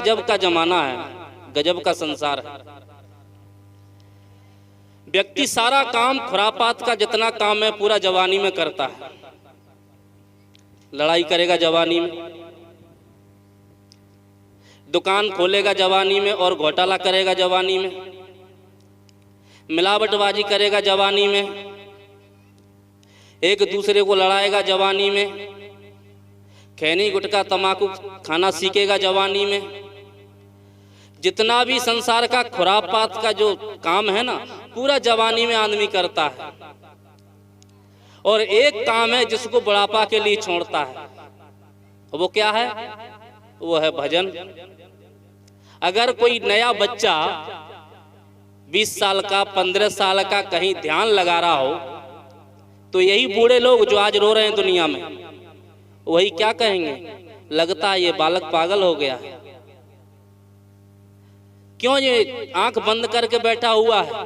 गजब का जमाना है, गजब का संसार है। व्यक्ति सारा काम खुरापात का जितना काम है पूरा जवानी में करता है। लड़ाई करेगा जवानी में, दुकान खोलेगा जवानी में और घोटाला करेगा जवानी में, मिलावटबाजी करेगा जवानी में, एक दूसरे को लड़ाएगा जवानी में, खैनी गुटखा तमाकू खाना सीखेगा जवानी में। जितना भी संसार का खुरापात का जो काम है ना पूरा जवानी में आदमी करता है। और एक काम है जिसको बुढ़ापा के लिए छोड़ता है, वो क्या है? वो है भजन। अगर कोई नया बच्चा 20 साल का 15 साल का कहीं ध्यान लगा रहा हो तो यही बूढ़े लोग जो आज रो रहे हैं दुनिया में वही क्या कहेंगे? लगता है ये बालक पागल हो गया है। क्यों? ये आंख बंद करके बैठा हुआ है।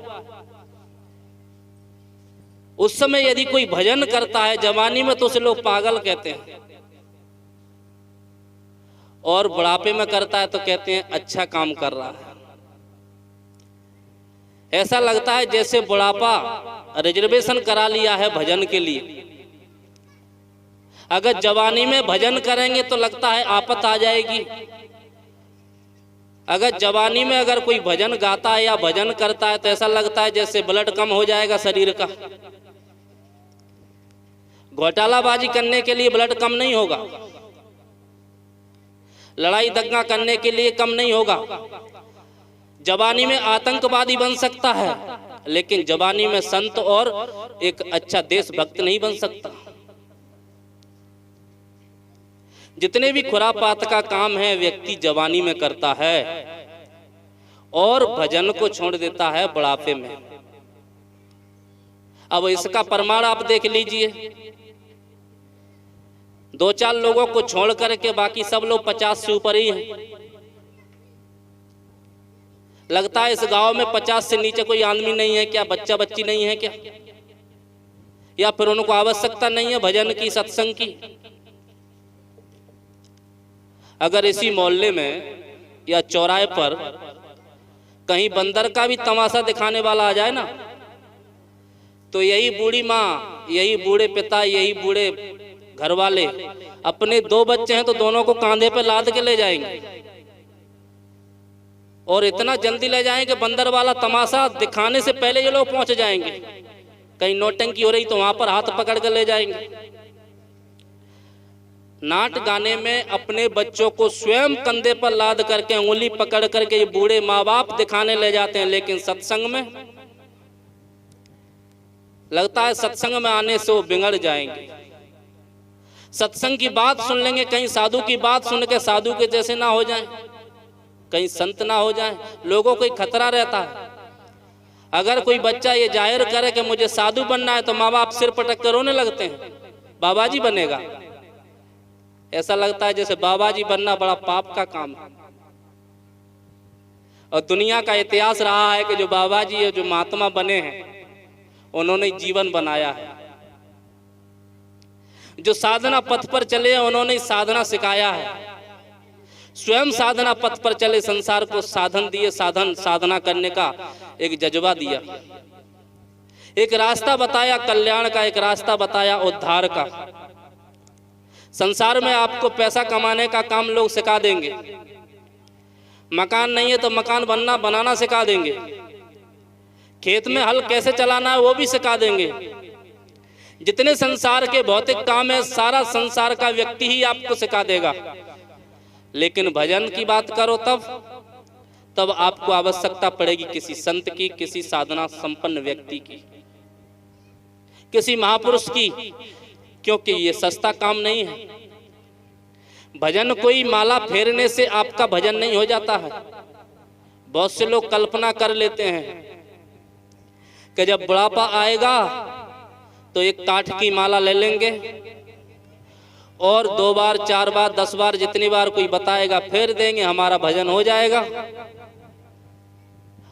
उस समय यदि कोई भजन करता है जवानी में तो उसे लोग पागल कहते हैं, और बुढ़ापे में करता है तो कहते हैं अच्छा काम कर रहा है। ऐसा लगता है जैसे बुढ़ापा रिजर्वेशन करा लिया है भजन के लिए। अगर जवानी में भजन करेंगे तो लगता है आफत आ जाएगी। अगर जवानी में अगर कोई भजन गाता है या भजन करता है तो ऐसा लगता है जैसे ब्लड कम हो जाएगा शरीर का। घोटालाबाजी करने के लिए ब्लड कम नहीं होगा, लड़ाई दंगा करने के लिए कम नहीं होगा। जवानी में आतंकवादी बन सकता है लेकिन जवानी में संत और एक अच्छा देशभक्त नहीं बन सकता। जितने भी खुरापात का काम है व्यक्ति जवानी में करता है और भजन को छोड़ देता है बुढ़ापे में। अब इसका प्रमाण आप देख लीजिए। 2-4 लोगों को छोड़ करके बाकी सब लोग 50 से ऊपर ही हैं। लगता है इस गांव में 50 से नीचे कोई आदमी नहीं है क्या? बच्चा बच्ची नहीं है क्या? या फिर उनको आवश्यकता नहीं है भजन की, सत्संग की? अगर इसी मोहल्ले में या चौराहे पर कहीं बंदर का भी तमाशा दिखाने वाला आ जाए ना तो यही बूढ़ी माँ, यही बूढ़े पिता, यही बूढ़े घर वाले अपने 2 बच्चे हैं तो दोनों को कांधे पे लाद के ले जाएंगे। और इतना जल्दी ले जाएंगे बंदर वाला तमाशा दिखाने से पहले ये लोग पहुंच जाएंगे। कहीं नौटंकी हो रही तो वहां पर हाथ पकड़ कर ले जाएंगे। नाट गाने में अपने बच्चों को स्वयं कंधे पर लाद करके उंगली पकड़ करके ये बूढ़े माँ बाप दिखाने ले जाते हैं, लेकिन सत्संग में लगता है सत्संग में आने से वो बिगड़ जाएंगे। सत्संग की बात सुन लेंगे, कहीं साधु की बात सुन के साधु के जैसे ना हो जाएं, कहीं संत ना हो जाएं। लोगों को खतरा रहता है। अगर कोई बच्चा ये जाहिर करे कि मुझे साधु बनना है तो माँ बाप सिर पटक कर रोने लगते हैं, बाबा जी बनेगा। ऐसा लगता है जैसे बाबा जी बनना बड़ा पाप का काम है। और दुनिया का इतिहास रहा है कि जो बाबा जी है, जो महात्मा बने हैं, उन्होंने जीवन बनाया है। जो साधना पथ पर चले हैं उन्होंने साधना सिखाया है। स्वयं साधना पथ पर चले, संसार को साधन दिए, साधना करने का एक जज्बा दिया, एक रास्ता बताया कल्याण का, एक रास्ता बताया उद्धार का। संसार में आपको पैसा कमाने का काम लोग सिखा देंगे। मकान नहीं है तो मकान बनाना सिखा देंगे। खेत में हल कैसे चलाना है वो भी सिखा देंगे। जितने संसार के भौतिक काम है सारा संसार का व्यक्ति ही आपको सिखा देगा। लेकिन भजन की बात करो तब आपको आवश्यकता पड़ेगी किसी संत की, किसी साधना संपन्न व्यक्ति की, किसी महापुरुष की, क्योंकि ये सस्ता काम नहीं है। भजन कोई माला फेरने से आपका भजन नहीं हो जाता है। बहुत से लोग कल्पना कर लेते हैं कि जब बुढ़ापा आएगा तो एक काठ की माला ले लेंगे और 2 बार 4 बार 10 बार जितनी बार कोई बताएगा फेर देंगे, हमारा भजन हो जाएगा।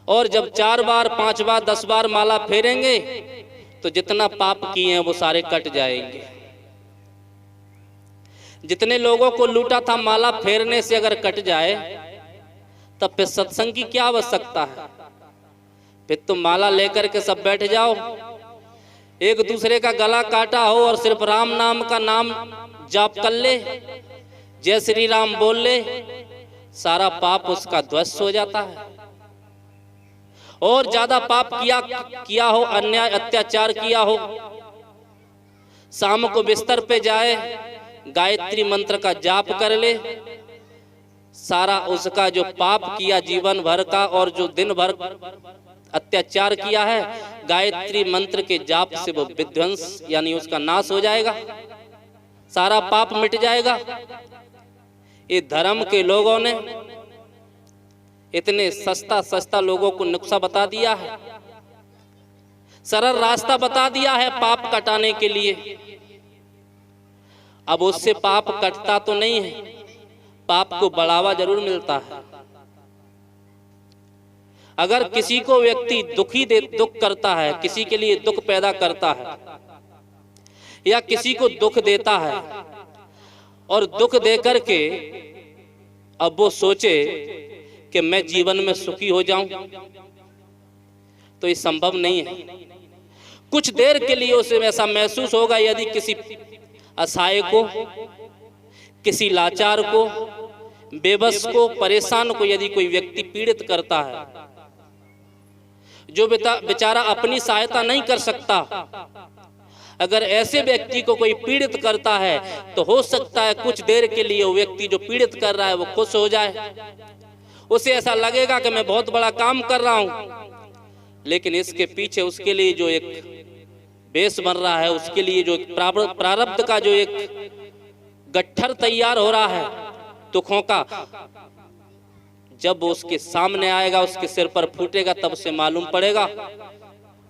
और जब 4 बार 5 बार 10 बार माला फेरेंगे तो जितना पाप किए हैं वो सारे कट जाएंगे। जितने लोगों को लूटा था माला फेरने से अगर कट जाए तब फिर सत्संग की क्या आवश्यकता है? फिर तुम माला लेकर के सब बैठ जाओ, एक दूसरे का गला काटा हो और सिर्फ राम नाम का नाम जाप कर ले, जय श्री राम बोल ले, सारा पाप उसका ध्वस्त हो जाता है। और ज्यादा पाप किया हो, अन्याय अत्याचार किया हो, शाम को बिस्तर पे जाए, गायत्री मंत्र का जाप कर ले, सारा उसका जो पाप किया जीवन भर का और जो दिन भर अत्याचार किया है, गायत्री मंत्र के जाप से वो विध्वंस यानी उसका नाश हो जाएगा, सारा पाप मिट जाएगा। ये धर्म के लोगों ने इतने सस्ता लोगों को नुस्खा बता दिया है, सरल रास्ता बता दिया है पाप कटाने के लिए। अब उससे पाप कटता तो नहीं है, पाप को बढ़ावा जरूर मिलता है। अगर किसी को व्यक्ति दुख करता है, किसी के लिए दुख पैदा करता है या किसी को दुख देता है और दुख देकर के अब वो सोचे कि मैं जीवन में सुखी हो जाऊं, तो ये संभव नहीं है। कुछ देर के लिए उसे ऐसा महसूस होगा, यदि किसी असहाय को, किसी लाचार को, बेबस को, परेशान को यदि कोई व्यक्ति पीड़ित करता है, जो बेचारा अपनी सहायता नहीं कर सकता, अगर ऐसे व्यक्ति को कोई पीड़ित करता है तो हो सकता है कुछ देर के लिए वो व्यक्ति जो पीड़ित कर रहा है वो खुश हो जाए, उसे ऐसा लगेगा कि मैं बहुत बड़ा काम कर रहा हूं। लेकिन इसके पीछे उसके लिए जो एक बेस बन रहा है, उसके लिए जो प्रारब्ध का जो एक गट्ठर तैयार हो रहा है दुखों का, जब वो उसके सामने आएगा, उसके सिर पर फूटेगा, तब उसे मालूम पड़ेगा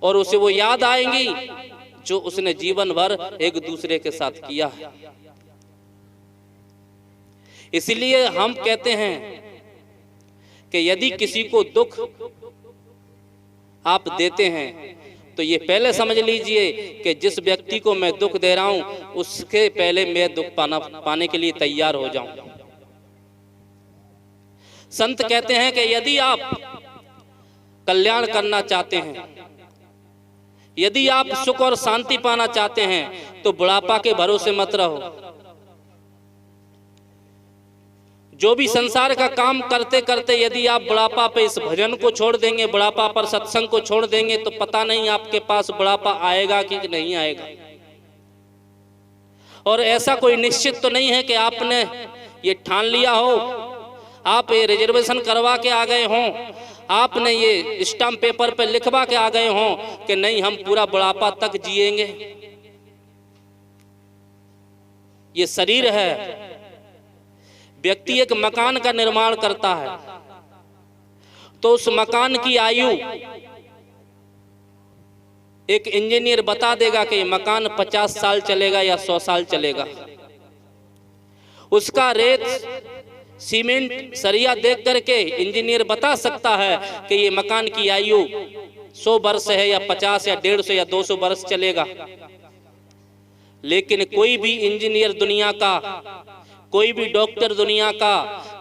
और उसे वो याद आएंगी जो उसने जीवन भर एक दूसरे के साथ किया है। इसलिए हम कहते हैं कि यदि किसी को दुख आप देते हैं तो ये पहले समझ लीजिए कि जिस व्यक्ति को मैं दुख दे रहा हूं उसके पहले मैं दुख पाने के लिए तैयार हो जाऊं। संत कहते हैं कि यदि आप कल्याण करना चाहते हैं, यदि आप सुख और शांति पाना चाहते हैं, तो बुढ़ापा के भरोसे मत रहो। जो भी संसार का काम करते करते यदि आप बुढ़ापा पे इस भजन को छोड़ देंगे, बुढ़ापा पर सत्संग को छोड़ देंगे, तो पता नहीं आपके पास बुढ़ापा आएगा कि नहीं आएगा। और ऐसा कोई निश्चित तो नहीं है कि आपने ये ठान लिया हो, आप ये रिजर्वेशन करवा के आ गए हों, आपने ये स्टाम्प पेपर पे लिखवा के आ गए हों कि नहीं हम पूरा बुढ़ापा तक जिएंगे। ये शरीर है, व्यक्ति एक मकान का निर्माण करता है तो उस मकान की आयु एक इंजीनियर बता देगा कि ये मकान 50 साल चलेगा या 100 साल चलेगा। उसका रेत, सीमेंट, सरिया देख करके इंजीनियर बता सकता है कि ये मकान की आयु 100 वर्ष है या 50 या 150 या 200 वर्ष चलेगा। लेकिन कोई भी इंजीनियर दुनिया का, कोई भी डॉक्टर दुनिया का,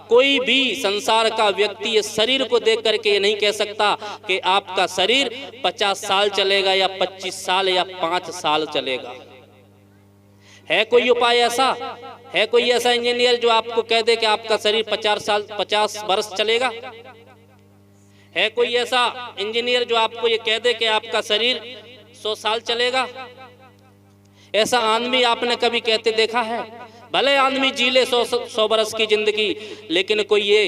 कोई भी संसार का व्यक्ति इस शरीर को देख करके ये नहीं कह सकता कि आपका शरीर 50 साल चलेगा या 25 साल या 5 साल चलेगा। है कोई उपाय ऐसा? है कोई ऐसा इंजीनियर जो आपको कह दे कि आपका शरीर 50 वर्ष चलेगा? है कोई ऐसा इंजीनियर जो आपको ये कह दे कि आपका शरीर 100 साल चलेगा? ऐसा आदमी आपने कभी कहते देखा है? भले आदमी जी ले 100 वर्ष की जिंदगी, लेकिन कोई ये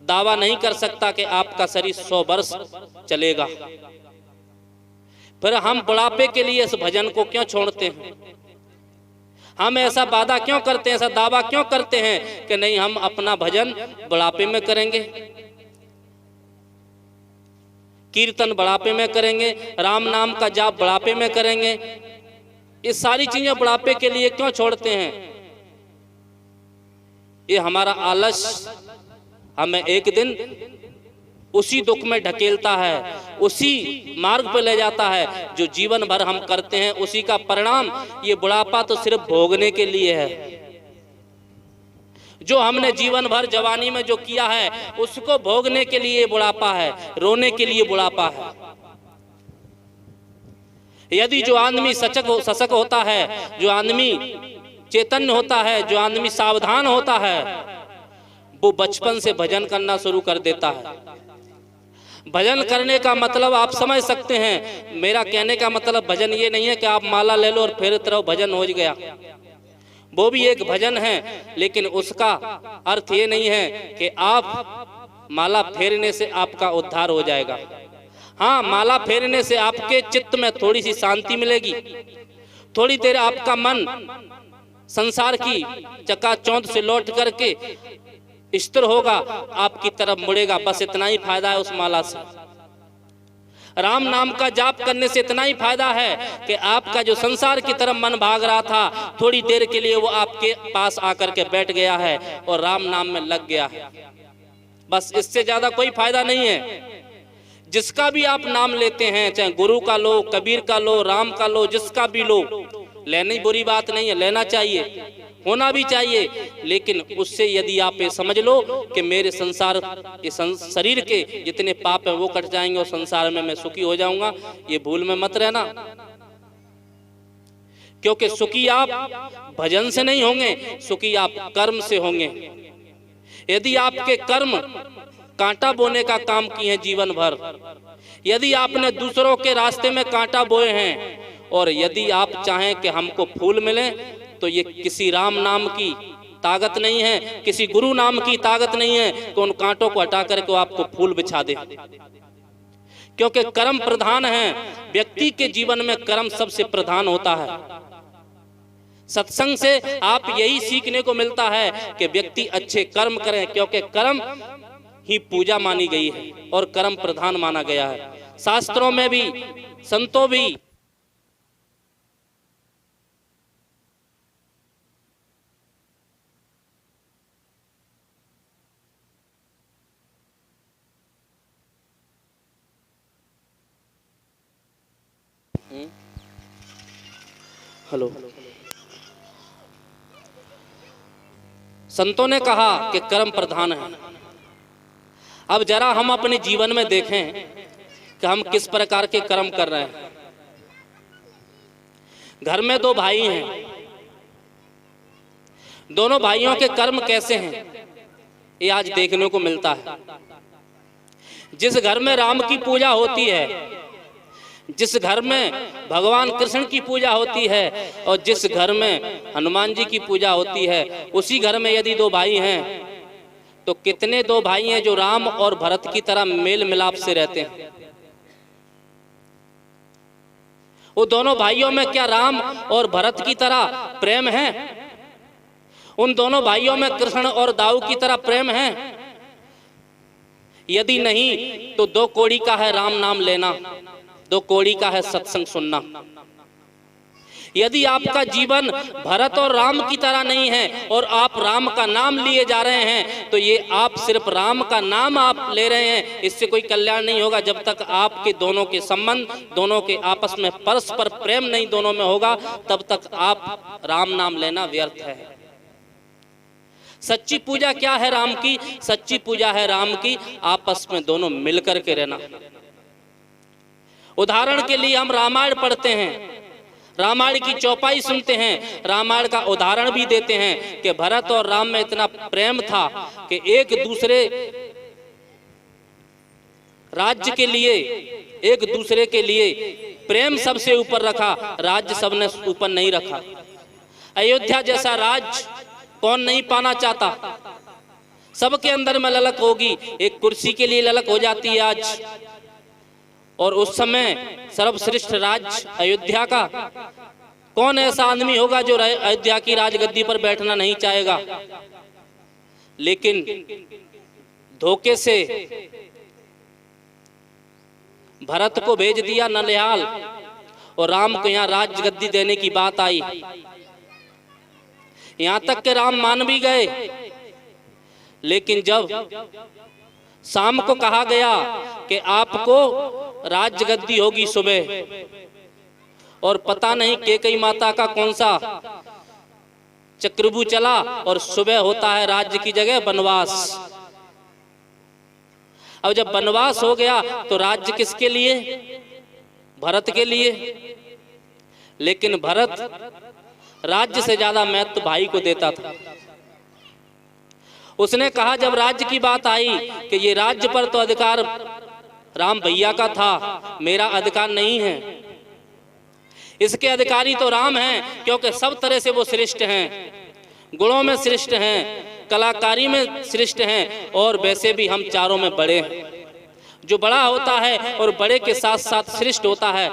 दावा नहीं कर सकता कि आपका शरीर 100 वर्ष चलेगा। फिर हम बुढ़ापे के लिए इस भजन को क्यों छोड़ते हैं? हम ऐसा वादा क्यों करते हैं, ऐसा दावा क्यों करते हैं कि नहीं हम अपना भजन बुढ़ापे में करेंगे, कीर्तन बुढ़ापे में करेंगे, राम नाम का जाप बुढ़ापे में करेंगे? ये सारी चीजें बुढ़ापे के लिए क्यों छोड़ते हैं? ये हमारा आलस हमें एक दिन उसी दुख में ढकेलता है, उसी मार्ग पर ले जाता है जो जीवन भर हम करते हैं। उसी का परिणाम ये बुढ़ापा तो सिर्फ भोगने के लिए है। जो हमने जीवन भर जवानी में जो किया है उसको भोगने के लिए बुढ़ापा है, रोने के लिए बुढ़ापा है। यदि जो आदमी सशक्त होता है, जो आदमी चैतन्य होता है, जो आदमी सावधान होता है, वो बचपन से भजन करना शुरू कर देता है। भजन करने का मतलब आप समझ सकते हैं, मेरा कहने का मतलब भजन ये नहीं है कि आप माला ले लो और फेरते रहो भजन हो गया, वो भी एक भजन है, लेकिन उसका अर्थ ये नहीं है कि आप माला फेरने से आपका उद्धार हो जाएगा। हाँ, माला फेरने से आपके चित्त में थोड़ी सी शांति मिलेगी, थोड़ी देर आपका मन संसार की चकाचौंध से लौट करके स्थिर होगा, आपकी तरफ मुड़ेगा। बस इतना ही फायदा है उस माला से। राम नाम का जाप करने से इतना ही फायदा है कि आपका जो संसार की तरफ मन भाग रहा था, थोड़ी देर के लिए वो आपके पास आकर के बैठ गया है और राम नाम में लग गया है। बस इससे ज्यादा कोई फायदा नहीं है। जिसका भी आप नाम लेते हैं, चाहे गुरु का लो, कबीर का लो, राम का लो, जिसका भी लो, लेने बुरी बात नहीं है, लेना चाहिए, होना भी चाहिए, लेकिन उससे यदि आप ये समझ लो कि मेरे संसार के शरीर के जितने पाप हैं वो कट जाएंगे और संसार में मैं सुखी हो जाऊंगा, ये भूल में मत रहना। क्योंकि सुखी आप भजन से नहीं होंगे, सुखी आप कर्म से होंगे। यदि आपके कर्म कांटा बोने का काम किए हैं जीवन भर, यदि आपने दूसरों के रास्ते में कांटा बोए हैं, और यदि आप चाहें कि हमको फूल मिले, तो ये किसी राम नाम की ताकत नहीं है, किसी गुरु नाम की ताकत नहीं है कि उन कांटों को हटा करके आपको फूल बिछा दे। क्योंकि कर्म प्रधान है, व्यक्ति के जीवन में कर्म सबसे प्रधान होता है। सत्संग से आप यही सीखने को मिलता है कि व्यक्ति अच्छे कर्म करें, क्योंकि कर्म ही पूजा मानी गई है और कर्म प्रधान माना गया है। शास्त्रों में भी, संतों भी हेलो, संतों ने कहा कि कर्म प्रधान है। अब जरा हम अपने जीवन में देखें कि हम किस प्रकार के कर्म कर रहे हैं। घर में दो भाई हैं, दोनों भाइयों के कर्म कैसे हैं ये आज देखने को मिलता है। जिस घर में राम की पूजा होती है, जिस घर में भगवान कृष्ण की पूजा होती है और जिस घर में हनुमान जी की पूजा होती है, उसी घर में यदि दो भाई हैं तो कितने दो भाई हैं जो राम और भरत की तरह मेल मिलाप से रहते हैं। वो दोनों भाइयों में क्या राम और भरत की तरह प्रेम है? उन दोनों भाइयों में कृष्ण और दाऊ की तरह प्रेम है? यदि नहीं तो दो कौड़ी का है राम नाम लेना, दो कौड़ी का है सत्संग सुनना। यदि आपका जीवन भरत और राम की तरह नहीं है और आप राम का नाम लिए जा रहे हैं, तो ये आप सिर्फ राम का नाम आप ले रहे हैं, इससे कोई कल्याण नहीं होगा। जब तक आपके दोनों के संबंध, दोनों के आपस में परस्पर प्रेम नहीं दोनों में होगा, तब तक आप राम नाम लेना व्यर्थ है। सच्ची पूजा क्या है राम की? सच्ची पूजा है राम की आपस में दोनों मिलकर के रहना। उदाहरण के लिए हम रामायण पढ़ते हैं, रामायण की चौपाई सुनते हैं, रामायण का उदाहरण भी देते हैं कि भरत और राम में इतना प्रेम था कि एक दूसरे राज्य के लिए, एक दूसरे के लिए प्रेम सबसे ऊपर रखा, राज्य सबने ऊपर नहीं रखा। अयोध्या जैसा राज्य कौन नहीं पाना चाहता? सबके अंदर में ललक होगी, एक कुर्सी के लिए ललक हो जाती है आज। और उस समय सर्वश्रेष्ठ राज्य अयोध्या का, कौन ऐसा आदमी होगा जो अयोध्या की राजगद्दी पर बैठना नहीं चाहेगा? लेकिन धोखे से भरत को भेज दिया ननिहाल और राम को यहाँ राजगद्दी देने की बात आई। यहाँ तक के राम मान भी गए, लेकिन जब शाम को कहा गया कि आपको राजगद्दी होगी सुबह, और पता नहीं कैकेयी माता का कौन सा चक्रव्यूह चला और सुबह होता है राज्य की जगह वनवास। अब जब वनवास हो गया तो राज्य किसके लिए? भरत के लिए। लेकिन भरत राज्य से ज्यादा महत्व भाई को देता था। उसने कहा जब राज्य की बात आई कि ये राज्य पर तो अधिकार राम भैया का था, मेरा अधिकार नहीं है। इसके अधिकारी तो राम हैं, क्योंकि सब तरह से वो श्रेष्ठ हैं, गुणों में श्रेष्ठ हैं, कलाकारी में श्रेष्ठ हैं, और वैसे भी हम चारों में बड़े हैं। जो बड़ा होता है और बड़े के साथ साथ श्रेष्ठ होता है